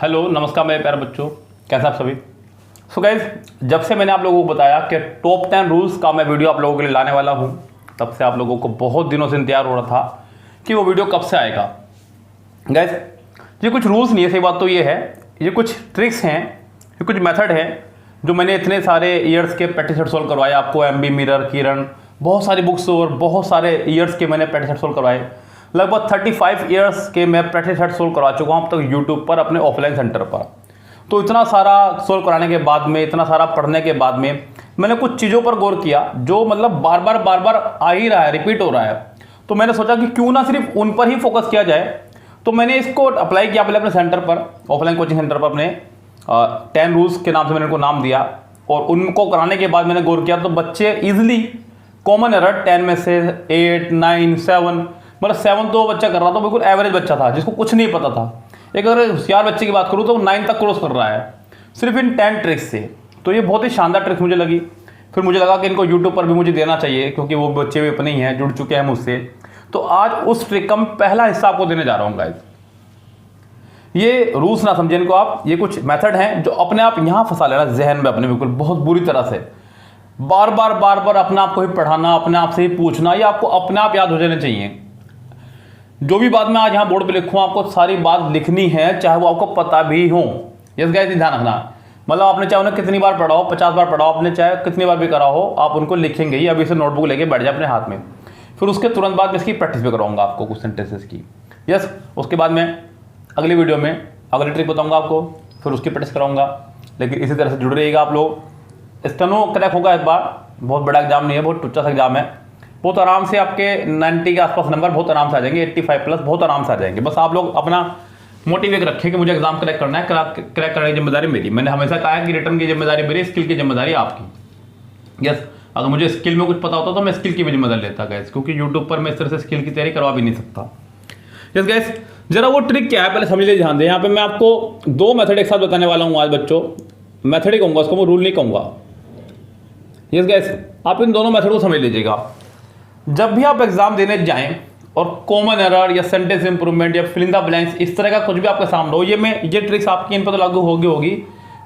Hello नमस्कार मेरे प्यारे बच्चों, कैसे आप सभी। सो गाइज, जब से मैंने आप लोगों को बताया कि टॉप 10 रूल्स का मैं वीडियो आप लोगों के लिए लाने वाला हूं, तब से आप लोगों को बहुत दिनों से इंतजार हो रहा था कि वो वीडियो कब से आएगा। गाइज, ये कुछ रूल्स नहीं है, सही बात तो ये है, ये कुछ ट्रिक्स हैं, ये कुछ मेथड हैं जो मैंने इतने सारे ईयर्स के प्रैक्टिस सेट सोल्व करवाए आपको। MB, मिरर, किरण, बहुत सारी बुक्स और बहुत सारे ईयर्स के मैंने प्रैक्टिस सेट सोल्व करवाए। लगभग 35 ईयर्स के मैं प्रैक्टिस सेट सोल्व करवा चुका हूँ अब तक यूट्यूब पर, अपने ऑफलाइन सेंटर पर। तो इतना सारा सोल्व कराने के बाद में, इतना सारा पढ़ने के बाद में, मैंने कुछ चीज़ों पर गौर किया जो मतलब बार बार आ ही रहा है, रिपीट हो रहा है। तो मैंने सोचा कि क्यों ना सिर्फ उन पर ही फोकस किया जाए। तो मैंने इसको अप्लाई किया पहले अपने सेंटर पर, ऑफलाइन कोचिंग सेंटर पर, अपने 10 रूल्स के नाम से मैंने उनको नाम दिया। और उनको कराने के बाद मैंने गौर किया तो बच्चे ईजिली कॉमन एरर 10 में से 8, 9, 7, मतलब 7 तो बच्चा कर रहा था, बिल्कुल एवरेज बच्चा था जिसको कुछ नहीं पता था। एक अगर होशियार बच्चे की बात करूँ तो 9 तक क्रॉस कर रहा है सिर्फ इन 10 ट्रिक्स से। तो ये बहुत ही शानदार ट्रिक्स मुझे लगी। फिर मुझे लगा कि इनको यूट्यूब पर भी मुझे देना चाहिए, क्योंकि वो बच्चे भी अपने ही हैं, जुड़ चुके हैं मुझसे। तो आज उस ट्रिक का पहला हिस्सा आपको देने जा रहा हूँ गाइस। ये रूल्स ना समझे इनको आप, ये कुछ मेथड हैं जो अपने आप यहाँ फंसा लेना जहन में अपने, बिल्कुल बहुत बुरी तरह से। बार बार अपने आप को ही पढ़ाना, अपने आप से ही पूछना, ये आपको अपने आप याद हो जाने चाहिए। जो भी बात मैं आज यहाँ बोर्ड पे लिखूँ, आपको सारी बात लिखनी है, चाहे वो आपको पता भी हो। यस गाइस, ध्यान रखना। मतलब आपने चाहे उन्हें कितनी बार पढ़ाओ, 50 बार पढ़ाओ, आपने चाहे कितनी बार भी करा हो, आप उनको लिखेंगे ही। अभी से नोटबुक लेके बैठ जाए अपने हाथ में। फिर उसके तुरंत बाद मैं इसकी प्रैक्टिस भी कराऊंगा आपको, कुछ सेंटेंसेस की। यस, उसके बाद मैं अगली वीडियो में अगली ट्रिक बताऊंगा आपको, फिर उसकी प्रैक्टिस कराऊंगा। लेकिन इसी तरह से जुड़ रहिएगा आप लोग। स्टेनो क्रैक होगा इस बार, बहुत बड़ा एग्जाम नहीं है, बहुत टुच्चा सा एग्जाम है। बहुत आराम से आपके 90 के आसपास नंबर बहुत आराम से आ जाएंगे, 85 प्लस बहुत आराम से आ जाएंगे। बस आप लोग अपना मोटिव एक रखें कि मुझे एग्जाम क्रैक करना है, क्रैक करने की जिम्मेदारी मेरी। मैंने हमेशा कहा है कि रिटर्न की जिम्मेदारी मेरी, स्किल की जिम्मेदारी आपकी। यस, अगर मुझे स्किल में कुछ पता होता तो मैं स्किल की भी जिम्मेदारी लेता गाइस, क्योंकि यूट्यूब पर मैं इस तरह से स्किल की तैयारी करवा भी नहीं सकता। यस गाइस, जरा वो ट्रिक क्या है पहले समझ लीजिए, ध्यान दें। यहाँ पे मैं आपको 2 मेथड एक साथ बताने वाला हूँ आज बच्चों। मेथड ही कहूँगा उसको, मैं रूल नहीं कहूँगा। यस गाइस, आप इन दोनों मेथड को समझ लीजिएगा। जब भी आप एग्जाम देने जाएं और कॉमन एरर या सेंटेंस इंप्रूवमेंट या फिल इन द ब्लैंक्स, इस तरह का कुछ भी आपके सामने हो, ये ट्रिक्स आपकी इन पर तो लागू होगी,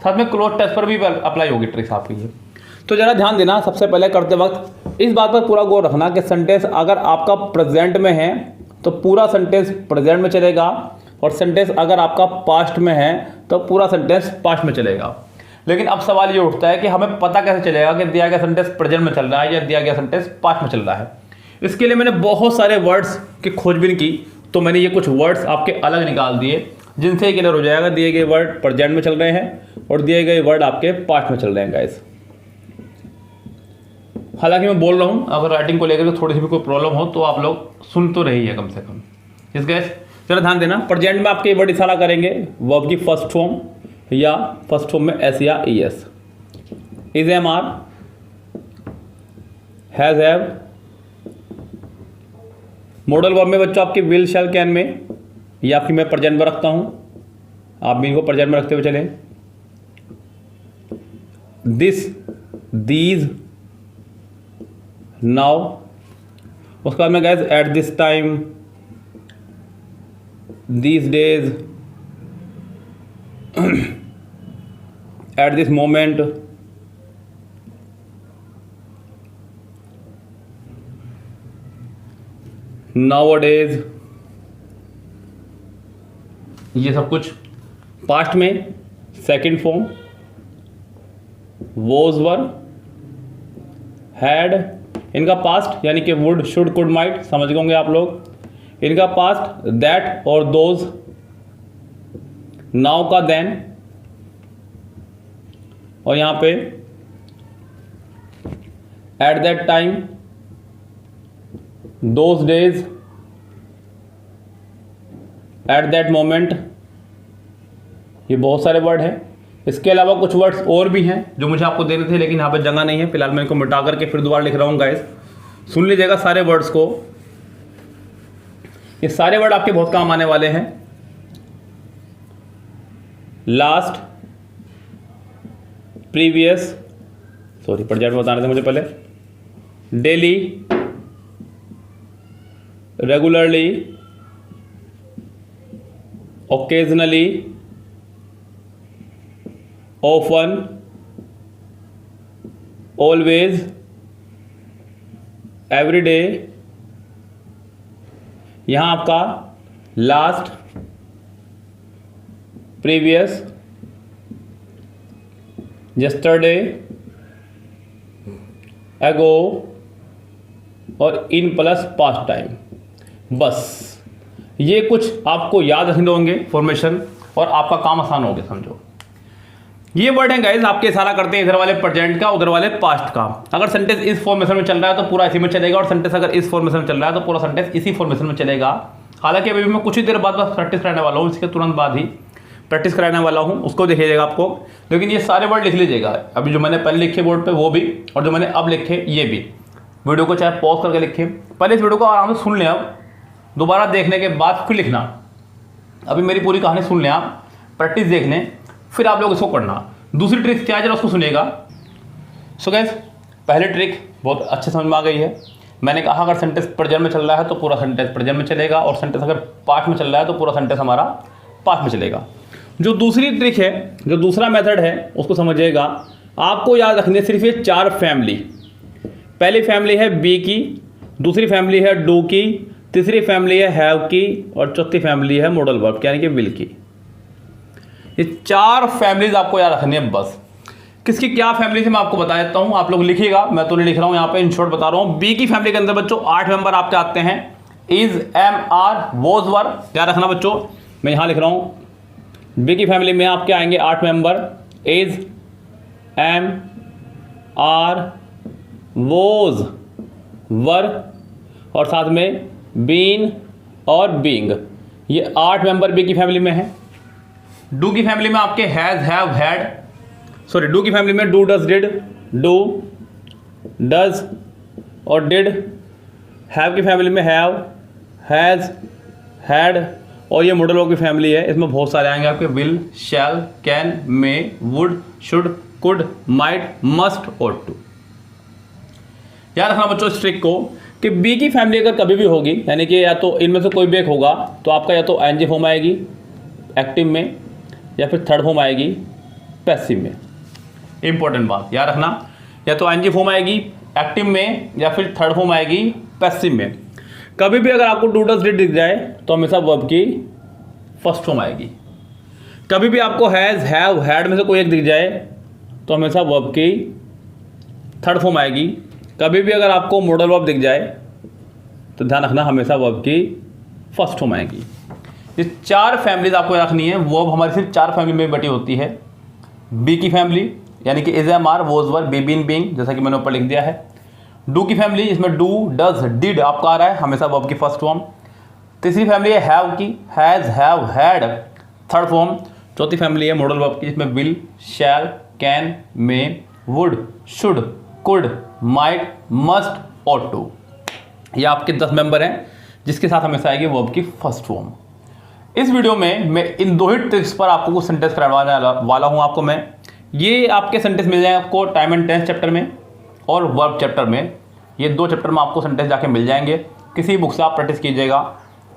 साथ में क्लोज टेस्ट पर भी अप्लाई होगी ट्रिक्स आपकी ये। तो जरा ध्यान देना, सबसे पहले करते वक्त इस बात पर पूरा गौर रखना कि सेंटेंस अगर आपका प्रेजेंट में है तो पूरा सेंटेंस प्रेजेंट में चलेगा, और सेंटेंस अगर आपका पास्ट में है तो पूरा सेंटेंस पास्ट में चलेगा। लेकिन अब सवाल ये उठता है कि हमें पता कैसे चलेगा कि दिया गया सेंटेंस प्रेजेंट में चल रहा है या दिया गया सेंटेंस पास्ट में चल रहा है। इसके लिए मैंने बहुत सारे वर्ड्स की खोजबीन की, तो मैंने ये कुछ वर्ड्स आपके अलग निकाल दिए, जिनसे क्लियर हो जाएगा दिए गए वर्ड प्रेजेंट में चल रहे हैं और दिए गए वर्ड आपके पास्ट में चल रहे हैं गाइस। हालांकि मैं बोल रहा हूँ, अगर राइटिंग को लेकर थोड़ी सी भी कोई प्रॉब्लम हो तो आप लोग सुन तो रही है कम से कम। इस गाइस जरा ध्यान देना, प्रेजेंट में आपके वर्ड इशारा करेंगे वर्ब की फर्स्ट फॉर्म, या फर्स्ट फॉर्म में एस या ES। Is, am, are, has, have. Model verb में बच्चों आपके विल, शैल, कैन में, ये आपकी मैं प्रेजेंट में रखता हूं, आप भी इनको प्रेजेंट में रखते हुए चलें। This, these, now. उसके बाद में guys at this time, these days, at this moment, nowadays. ये सब कुछ पास्ट में second form, was, were, had. इनका पास्ट यानी कि वुड, शुड, कुड, माइट, समझ गए होंगे आप लोग। इनका पास्ट दैट और दोज। नाउ का देन, और यहां पे at that time, those days, at that moment. ये बहुत सारे वर्ड हैं। इसके अलावा कुछ वर्ड्स और भी हैं जो मुझे आपको देने थे, लेकिन यहाँ पे जगह नहीं है। फिलहाल मैं इनको मिटा करके फिर दोबारा लिख रहा हूँ गाइस, सुन लीजिएगा सारे वर्ड्स को। ये सारे वर्ड आपके बहुत काम आने वाले हैं। लास्ट, प्रीवियस, सॉरी प्रेजेंट बताने थे मुझे पहले, daily, regularly, occasionally, often, always, everyday, यहां आपका लास्ट, प्रीवियस, यस्टरडे, एगो और इन प्लस पास्ट टाइम। बस ये कुछ आपको याद रखने होंगे फॉर्मेशन और आपका काम आसान हो गया समझो। ये वर्ड है गाइस आपके इशारा करते हैं इधर वाले प्रेजेंट का उधर वाले पास्ट का। अगर सेंटेंस इस फॉर्मेशन में चल रहा है तो पूरा इसी में चलेगा, और सेंटेंस अगर इस फॉर्मेशन में चल रहा है तो पूरा सेंटेंस इसी फॉर्मेशन में चलेगा। हालांकि अभी मैं कुछ ही देर बाद बस प्रैक्टिस कराने वाला हूँ, इसके तुरंत बाद ही प्रैक्टिस कराने वाला हूँ, उसको देखिएगा आपको। लेकिन ये सारे वर्ड लिख लीजिएगा, अभी जो मैंने पहले लिखे बोर्ड पे वो भी, और जो मैंने अब लिखे ये भी। वीडियो को चाहे पॉज करके लिखे, पहले इस वीडियो को आराम से सुन लें, अब दोबारा देखने के बाद फिर लिखना। अभी मेरी पूरी कहानी सुन लें आप, प्रैक्टिस देख लें, फिर आप लोग इसको पढ़ना। दूसरी ट्रिक क्या है जरा उसको सुनिएगा। सो गाइस पहली ट्रिक बहुत अच्छे समझ में आ गई है। मैंने कहा अगर सेंटेंस प्रेजेंट में चल रहा है तो पूरा सेंटेंस प्रेजेंट में चलेगा, और सेंटेंस अगर पास्ट में चल रहा है तो पूरा सेंटेंस हमारा पास्ट में चलेगा। जो दूसरी ट्रिक है, जो दूसरा मेथड है उसको समझिएगा। आपको याद रखनी है सिर्फ ये 4 फैमिली। पहली फैमिली है बी की, दूसरी फैमिली है डू की, तीसरी फैमिली है हैव की, और चौथी फैमिली है मॉडल वर्ब यानी कि विल की। ये 4 फैमिलीज आपको याद रखनी है बस। किसकी क्या फैमिली से मैं आपको बता देता हूं, आप लोग लिखिएगा, मैं तो नहीं लिख रहा हूं यहाँ पे, इन शॉर्ट बता रहा हूं। बी की फैमिली के अंदर बच्चों 8 मेंबर आपके आते हैं। इज, एम, आर, वॉज, वर, याद रखना बच्चों, मैं यहाँ लिख रहा हूँ। बी की फैमिली में आपके आएंगे 8 member, is, am, are, was, were, और साथ में बीन और बीइंग। ये 8 मेंबर बी की फैमिली में है। डू की फैमिली में आपके has, have, had, sorry do की फैमिली में do, does, did, do, does और डिड। हैव की फैमिली में हैव, हैज, हैड, और ये मॉडल वर्ब की फैमिली है, इसमें बहुत सारे आएंगे आपके will, shall, can, may, would, should, could, might, must और टू। याद रखना बच्चों इस ट्रिक को कि बी की फैमिली अगर कभी भी होगी, यानी कि या तो इनमें से कोई भी एक होगा, तो आपका या तो एनजी फॉर्म आएगी एक्टिव में, या फिर थर्ड फॉर्म आएगी पैसिव में। इंपॉर्टेंट बात याद रखना, या तो एनजी फॉर्म आएगी एक्टिव में या फिर थर्ड फॉर्म आएगी पैसिव में। कभी भी अगर आपको डू, डज, डिड दिख जाए तो हमेशा वर्ब की फर्स्ट फॉर्म आएगी। कभी भी आपको हैज, हैव, हैड में से कोई एक दिख जाए तो हमेशा वर्ब की थर्ड फॉर्म आएगी। कभी भी अगर आपको मॉडल वर्ब दिख जाए तो ध्यान रखना हमेशा वर्ब की फर्स्ट फॉर्म आएगी। ये 4 फैमिलीज आपको रखनी है। वर्ब हमारी सिर्फ 4 फैमिली में बटी होती है। बी की फैमिली यानी कि is, am, are, was, were, be, been, being, जैसा कि मैंने ऊपर लिख दिया है। डू की फैमिली, इसमें डू, डज, डिड आपका आ रहा है, हमेशा वर्ब की फर्स्ट फॉर्म। तीसरी फैमिली है हैव की, has, have, had, third form. चौथी फैमिली है मॉडल वर्ब की, जिसमें will, shall, can, may, would, should, could, might, must और टू। ये आपके 10 मेंबर हैं जिसके साथ हमेशा आएगी वर्ब की फर्स्ट फॉर्म। इस वीडियो में मैं इन 2 ही ट्रिक्स पर आपको कुछ सेंटेंस करवाने वाला हूँ आपको मैं। ये आपके सेंटेंस मिल जाएंगे आपको टाइम एंड टेंस चैप्टर में और वर्ब चैप्टर में। ये 2 चैप्टर में आपको सेंटेंस जाके मिल जाएंगे। किसी बुक से आप प्रैक्टिस कीजिएगा,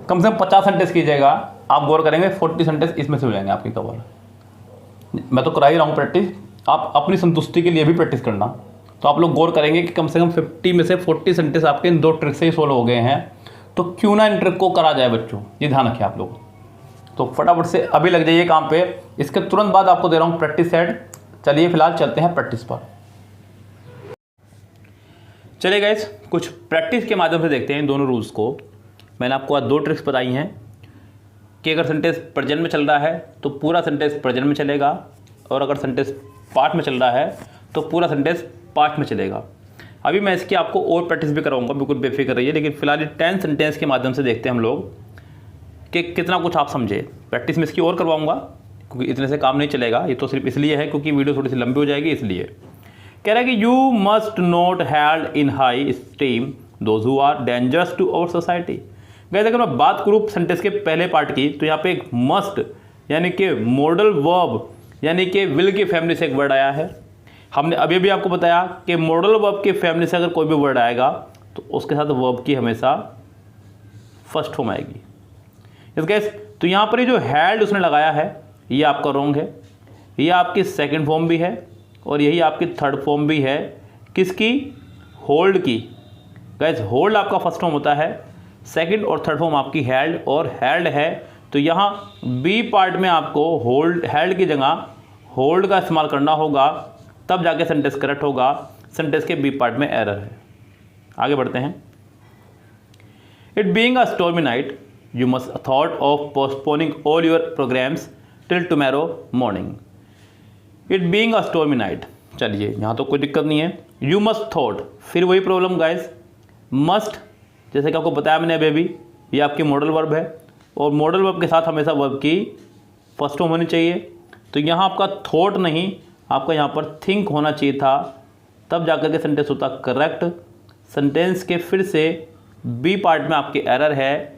कम से कम 50 सेंटेंस कीजिएगा, आप गौर करेंगे 40 सेंटेंस इसमें से हो जाएंगे आपके कवर। मैं तो करा ही रहा हूँ प्रैक्टिस, आप अपनी संतुष्टि के लिए भी प्रैक्टिस करना। तो आप लोग गौर करेंगे कि कम से कम 50 में से 40 सेंटेंस आपके इन 2 ट्रिक से ही सोल्व हो गए हैं। तो क्यों ना इन ट्रिक को करा जाए बच्चों, ये ध्यान रखिए आप लोग। तो फटाफट से अभी लग जाइए काम पे। इसके तुरंत बाद आपको दे रहा हूँ प्रैक्टिस सेट। चलिए फिलहाल चलते हैं प्रैक्टिस पर। चलिए गाइस कुछ प्रैक्टिस के माध्यम से देखते हैं इन दोनों रूल्स को। मैंने आपको आज 2 ट्रिक्स बताई हैं कि अगर सेंटेंस प्रेजेंट में चल रहा है तो पूरा सेंटेंस प्रेजेंट में चलेगा, और अगर सेंटेंस पास्ट में चल रहा है तो पूरा सेंटेंस पास्ट में चलेगा। अभी मैं इसकी आपको और प्रैक्टिस भी कराऊंगा, बिल्कुल बेफिक्र रहिए। लेकिन फिलहाल 10 सेंटेंस के माध्यम से देखते हैं हम लोग कि कितना कुछ आप समझे। प्रैक्टिस में इसकी और करवाऊंगा क्योंकि इतने से काम नहीं चलेगा। ये तो सिर्फ इसलिए है क्योंकि वीडियो थोड़ी सी लंबी हो जाएगी, इसलिए कह रहा है कि you must not held in high esteem those who are dangerous to our society. Guys अगर मैं बात करूँ सेंटेंस के पहले पार्ट की, तो यहाँ पे एक मस्ट यानी कि मॉडल वर्ब यानी कि विल की फैमिली से एक वर्ड आया है। हमने अभी भी आपको बताया कि मॉडल वर्ब की फैमिली से अगर कोई भी वर्ड आएगा तो उसके साथ वर्ब की हमेशा फर्स्ट फॉर्म आएगी। इस गाइस तो यहाँ पर ये जो हैड उसने लगाया है ये आपका रॉन्ग है। ये आपकी सेकंड फॉर्म भी है और यही आपकी थर्ड फॉर्म भी है। किसकी? होल्ड की। गाइस होल्ड आपका फर्स्ट फॉर्म होता है, सेकंड और थर्ड फॉर्म आपकी हेल्ड और हेल्ड है। तो यहाँ बी पार्ट में आपको होल्ड, हेल्ड की जगह होल्ड का इस्तेमाल करना होगा, तब जाके सेंटेंस करेक्ट होगा। सेंटेंस के बी पार्ट में एरर है। आगे बढ़ते हैं। It being a stormy night you must thought of postponing all your programmes till tomorrow morning. It being a stormy night, चलिए यहाँ तो कोई दिक्कत नहीं है। यू मस्ट थॉट, फिर वही प्रॉब्लम गाइस, मस्ट जैसे कि आपको बताया मैंने अभी, ये आपकी मॉडल वर्ब है और मॉडल वर्ब के साथ हमेशा वर्ब की फर्स्ट फॉर्म होनी चाहिए। तो यहाँ आपका थॉट नहीं, आपका यहाँ पर थिंक होना चाहिए था, तब जाकर के सेंटेंस होता करेक्ट। सेंटेंस के फिर से बी पार्ट में आपकी एरर है।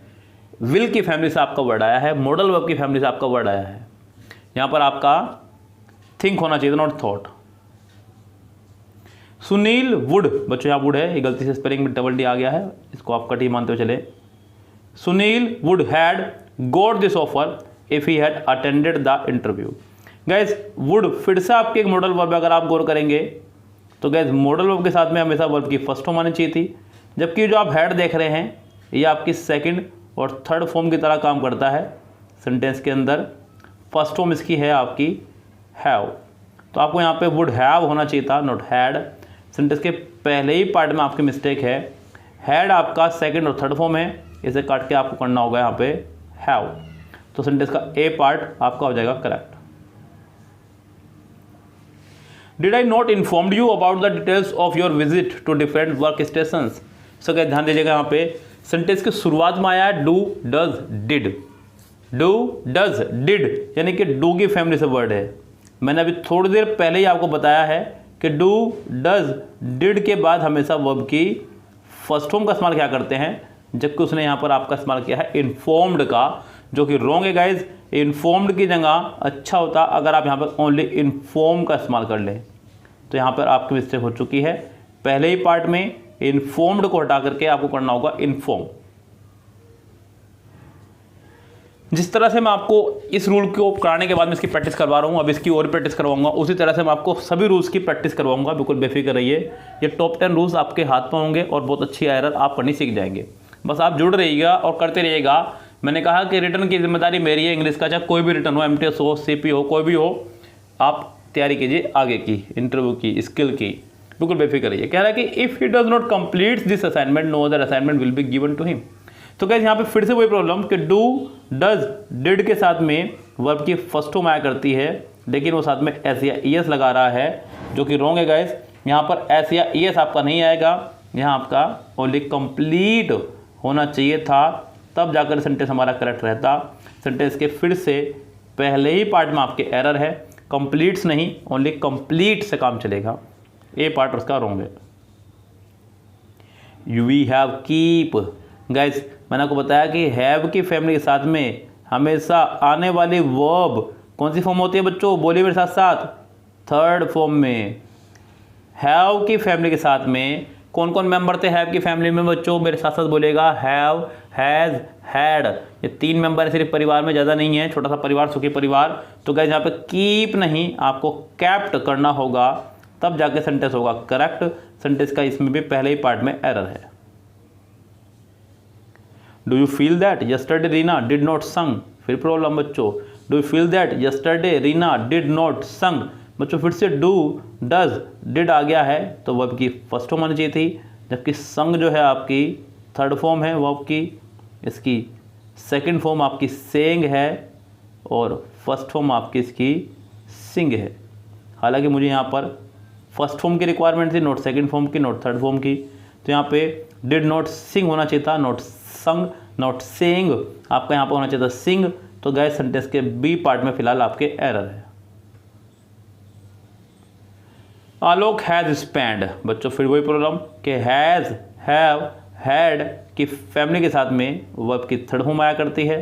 विल की फैमिली से आपका वर्ड आया है, मॉडल वर्ब की फैमिली से आपका वर्ड आया है। यहाँ पर आपका थिंक होना चाहिए था, नॉट थॉट। सुनील वुड, बच्चों यहाँ वुड है, ये गलती से स्पेलिंग में डबल डी आ गया है, इसको आप कट ही मानते हुए चले। Sunil would had got this offer if he had attended the interview. Gas would फिर से आपके एक मॉडल वर्ब, अगर आप गौर करेंगे तो गैस मॉडल वर्ब के साथ में हमेशा वर्ब की फर्स्ट फॉर्म आनी चाहिए थी, जबकि जो आप हैड देख रहे हैं ये आपकी सेकंड और थर्ड फॉर्म की तरह काम करता है। सेंटेंस के अंदर फर्स्ट फॉर्म इसकी है आपकी हैव, तो आपको यहाँ पे वुड हैव होना चाहिए था, नॉट हैड। सेंटेंस के पहले ही पार्ट में आपकी मिस्टेक है, हैड आपका सेकंड और थर्ड फॉर्म है, इसे काट के आपको करना होगा यहाँ पे हैव। तो सेंटेंस का ए पार्ट आपका हो जाएगा correct. Did I not informed you about the details of your visit to different work stations. So guys ध्यान दीजिएगा, यहाँ पे सेंटेंस की शुरुआत में आया do does did. Do does did यानी कि डू की फैमिली से वर्ड है। मैंने अभी थोड़ी देर पहले ही आपको बताया है कि डू डज डिड के बाद हमेशा वर्ब की फर्स्ट फॉर्म का इस्तेमाल क्या करते हैं, जबकि उसने यहाँ पर आपका इस्तेमाल किया है इन्फॉर्म्ड का, जो कि रॉन्ग है गाइज। इन्फॉर्म्ड की जगह अच्छा होता अगर आप यहाँ पर ओनली इन्फॉर्म का इस्तेमाल कर लें, तो यहाँ पर आपकी मिस्टेक हो चुकी है। पहले ही पार्ट में इन्फॉर्म्ड को हटा करके आपको करना होगा इन्फॉर्म। जिस तरह से मैं आपको इस रूल को कराने के बाद में इसकी प्रैक्टिस करवा रहा हूँ, अब इसकी और प्रैक्टिस करवाऊंगा, उसी तरह से मैं आपको सभी रूल्स की प्रैक्टिस करवाऊंगा, बिल्कुल बेफिक्र रहिए। ये टॉप 10 रूल्स आपके हाथ में होंगे और बहुत अच्छी एरर आप पढ़नी सीख जाएंगे। बस आप जुड़ रहिएगा और करते रहिएगा। मैंने कहा कि रिटर्न की जिम्मेदारी मेरी है, इंग्लिश का चाहे कोई भी रिटर्न हो, MTS हो, CP हो, कोई भी हो, आप तैयारी कीजिए आगे की, इंटरव्यू की, स्किल की, बिल्कुल बेफिक्र रहिए। कह रहा है कि if he does not complete this assignment no other assignment will be given to him. तो गाइस यहाँ पे फिर से वही प्रॉब्लम कि डू डज डिड के साथ में वर्ब की फर्स्ट फॉर्म आया करती है, लेकिन वो साथ में एस या ईएस लगा रहा है, जो कि रॉन्ग है गाइस। यहाँ पर एस या ईएस आपका नहीं आएगा, यहाँ आपका ओनली कंप्लीट होना चाहिए था, तब जाकर सेंटेंस हमारा करेक्ट रहता। सेंटेंस के फिर से पहले ही पार्ट में आपके एरर है, कंप्लीट्स नहीं, ओनली कंप्लीट से काम चलेगा। ए पार्ट उसका रॉन्ग है। You we have keep, guys मैंने आपको बताया कि हैव की फैमिली के साथ में हमेशा आने वाली वर्ब कौन सी फॉर्म होती है बच्चों, बोलिए मेरे साथ साथ, थर्ड फॉर्म में। हैव की फैमिली के साथ में कौन कौन मेंबर थे हैव की फैमिली में बच्चों, मेरे साथ साथ बोलेगा हैव, हैज़, हैड। ये 3 मेंबर है सिर्फ परिवार में, ज़्यादा नहीं है, छोटा सा परिवार, सुखी परिवार। तो गाइस यहाँ पे कीप नहीं, आपको कैप्ट करना होगा, तब जाके सेंटेंस होगा करेक्ट। सेंटेंस का इसमें भी पहले ही पार्ट में एरर है। Do you feel that yesterday Reena did not संग, फिर प्रॉब्लम बच्चों। Do you feel that yesterday Reena did not संग, बच्चों फिर से डू डज डिड आ गया है, तो वर्ब की फर्स्ट फॉर्म आनी चाहिए थी, जबकि संग जो है आपकी थर्ड फॉर्म है वर्ब की, इसकी सेकंड फॉर्म आपकी सेंग है और फर्स्ट फॉर्म आपकी इसकी सिंग है। हालांकि मुझे यहाँ पर फर्स्ट फॉर्म की रिक्वायरमेंट थी, नोट सेकंड फॉर्म की, नोट थर्ड फॉर्म की, तो यहाँ पे डिड नॉट सिंग होना चाहिए था, नोट संग, नॉट सेंग, आपका यहाँ पर होना चाहिए था सिंग। तो गाइस सेंटेंस के बी पार्ट में फिलहाल आपके एरर है। आलोक हैज स्पेंड, बच्चों फिर वही प्रॉब्लम कि हैज़, हैव, हैड की फैमिली के साथ में वर्ब की थर्ड फॉर्म आया करती है,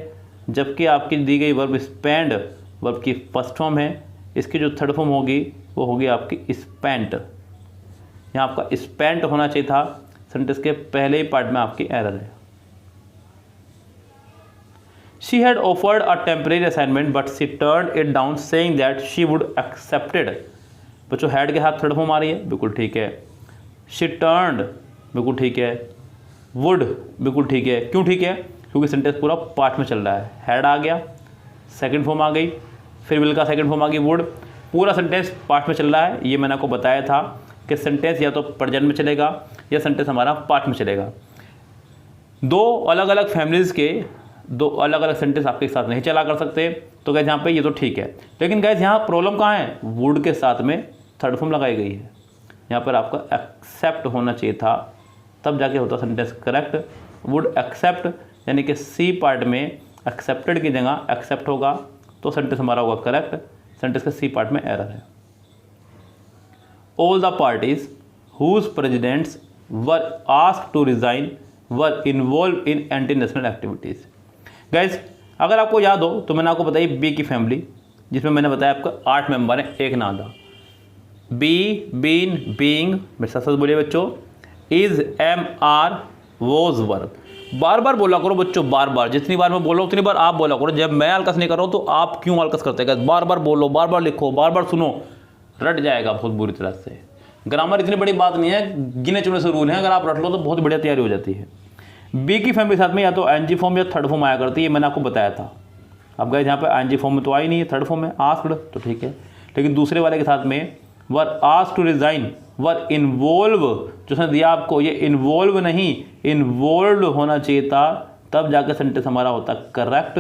जबकि आपकी दी गई वर्ब स्पेंड वर्ब की फर्स्ट फॉर्म है, इसकी जो थर्ड फॉर्म होगी वो होगी आपकी स्पेंट। यहाँ आपका स्पेंट होना चाहिए था, सेंटेंस के पहले ही पार्ट में आपकी एरर है। She had offered a temporary assignment but she turn it down saying that she would accepted. बच्चों हैड के साथ थर्ड फॉर्म आ रही है, बिल्कुल ठीक है। शी टर्न्ड, बिल्कुल ठीक है। वुड, बिल्कुल ठीक है। क्यों ठीक है? क्योंकि सेंटेंस पूरा पास्ट में चल रहा है। हैड आ गया, सेकंड फॉर्म आ गई, फिर विल का सेकंड फॉर्म आ गई वुड, पूरा सेंटेंस पास्ट में चल रहा है। ये मैंने आपको बताया था कि सेंटेंस या तो प्रेजेंट में चलेगा या सेंटेंस हमारा पास्ट में चलेगा। दो अलग अलग फैमिलीज़ के दो अलग अलग सेंटेंस आपके एक साथ नहीं चला कर सकते। तो गैस यहाँ पे ये तो ठीक है, लेकिन गैस यहाँ प्रॉब्लम कहाँ है? वुड के साथ में थर्ड फॉर्म लगाई गई है। यहाँ पर आपका एक्सेप्ट होना चाहिए था, तब जाके होता सेंटेंस करेक्ट। वुड एक्सेप्ट यानी कि सी पार्ट में एक्सेप्टेड की जगह एक्सेप्ट होगा तो सेंटेंस हमारा होगा करेक्ट। सेंटेंस के सी पार्ट में एरर है। All the parties whose presidents were asked to resign were involve in anti national activities. Guys अगर आपको याद हो तो मैंने आपको बताई बी की फैमिली, जिसमें मैंने बताया आपको 8 मेंबर हैं, एक नाम था बी, बीन, बीइंग, मेरे साथ साथ बोलिए बच्चों, is, am, are, was, verb. बार बार बोला करो बच्चों, बार बार, जितनी बार मैं बोल रहा हूँ उतनी बार आप बोला करो। जब मैं हल्कस नहीं कर रहा हूँ तो आप क्यों हल्कस करते हैं? बार बार बोलो, बार बार लिखो, बार बार सुनो, रट जाएगा बहुत बुरी तरह से। ग्रामर इतनी बड़ी बात नहीं है, गिने चुने से रूल है, अगर आप रट लो तो बहुत बढ़िया तैयारी हो जाती है। बी की फैमिली के साथ में या तो एनजी फॉर्म या थर्ड फॉर्म आया करती है, मैंने आपको बताया था। अब गए यहाँ पे एनजी फॉर्म में तो आई नहीं है, थर्ड फॉर्म में आस्क्ड, तो ठीक है। लेकिन दूसरे वाले के साथ में were asked to resign, were involve, जो उसने दिया आपको, ये इन्वॉल्व नहीं इन्वॉल्व होना चाहिए था, तब जाकर सेंटेंस हमारा होता करेक्ट।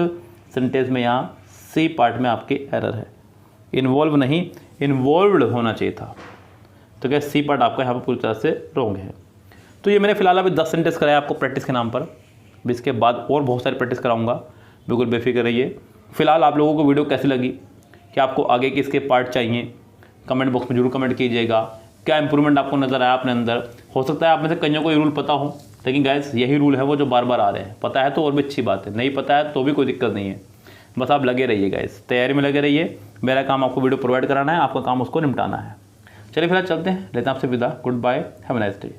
सेंटेंस में यहाँ सी पार्ट में आपकी एरर है, इन्वॉल्व नहीं इन्वॉल्व्ड होना चाहिए था। तो क्या सी पार्ट आपका यहाँ पर पूरी तरह से रॉन्ग है। तो ये मैंने फिलहाल अभी 10 सेंटेंस कराया आपको प्रैक्टिस के नाम पर। इसके बाद और बहुत सारी प्रैक्टिस कराऊंगा, बिल्कुल बेफिक्र रहिए। फिलहाल आप लोगों को वीडियो कैसी लगी, कि आपको आगे के इसके पार्ट चाहिए, कमेंट बॉक्स में जरूर कमेंट कीजिएगा। क्या इंप्रूवमेंट आपको नज़र आया अपने अंदर? हो सकता है आप में से कईयों को ये रूल पता हो, लेकिन गाइस यही रूल है वो जो बार बार आ रहे हैं। पता है तो और भी अच्छी बात है, नहीं पता है तो भी कोई दिक्कत नहीं है। बस आप लगे रहिए गाइस, तैयारी में लगे रहिए। मेरा काम आपको वीडियो प्रोवाइड कराना है, आपका काम उसको निपटाना है। चलिए फिलहाल चलते हैं, लेते हैं आपसे विदा। Goodbye, have a nice day.